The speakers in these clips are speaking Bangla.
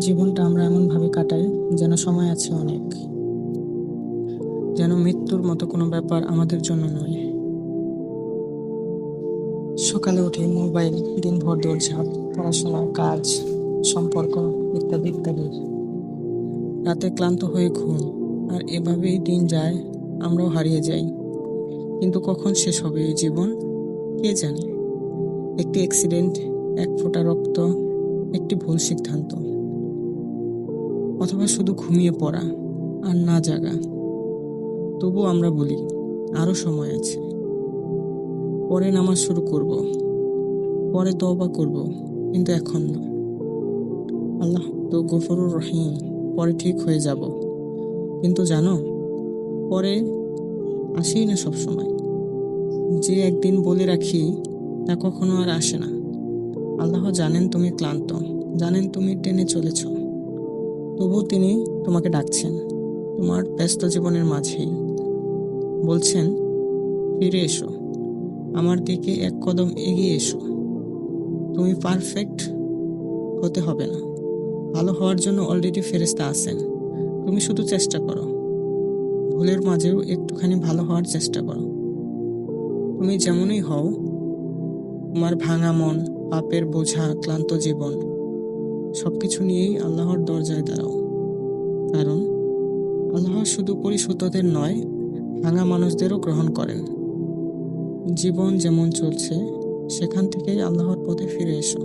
জীবনটা আমরা এমনভাবে কাটাই যেন সময় আছে অনেক, যেন মৃত্যুর মতো কোনো ব্যাপার আমাদের জন্য নয়। সকালে উঠে মোবাইল, দিনভর দৌড়ঝাঁপ, পড়াশোনা, কাজ, সম্পর্ক ইত্যাদি ইত্যাদি। রাতে ক্লান্ত হয়ে ঘুম, আর এভাবেই দিন যায়, আমরাও হারিয়ে যাই। কিন্তু কখন শেষ হবে এই জীবন, কে জানে? একটি অ্যাক্সিডেন্ট, এক ফোঁটা রক্ত, একটি ভুল সিদ্ধান্ত, অথবা শুধু ঘুমিয়ে পড়া আর না জাগা। তবু আমরা বলি আরো সময় আছে, পরে নামাজ শুরু করব, পরে তওবা করব, কিন্তু এখন না। আল্লাহ তো গফুরুর রহিম, পরে ঠিক হয়ে যাব। কিন্তু জানো, পরে আসেই না সব সময়। যে একদিন বলে রাখি তা কখনো আর আসে না। আল্লাহ জানেন তুমি ক্লান্ত, জানেন তুমি টেনে চলেছ, তবু তিনি তোমাকে ডাকছেন তোমার ব্যস্ত জীবনের মাঝেই। বলছেন, ফিরে এসো, আমার দিকে এক কদম এগিয়ে এসো। তুমি পারফেক্ট হতে হবে না, ভালো হওয়ার জন্য অলরেডি ফেরেশতা আছেন। তুমি শুধু চেষ্টা করো, ভুলের মাঝেও একটুখানি ভালো হওয়ার চেষ্টা করো। তুমি যেমনই হও, তোমার ভাঙা মন, পাপের বোঝা, ক্লান্ত জীবন, সবকিছু নিয়েই আল্লাহর দরজায় দাঁড়াও। কারণ আল্লাহ শুধু পরিশুদ্ধদের নয়, ভাঙা মানুষদেরও গ্রহণ করেন। জীবন যেমন চলছে, সেখান থেকেই আল্লাহর পথে ফিরে এসো।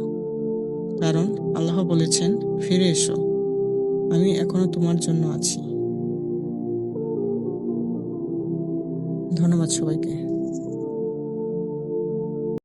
কারণ আল্লাহ বলেছেন, ফিরে এসো, আমি এখনো তোমার জন্য আছি। ধন্যবাদ সবাইকে।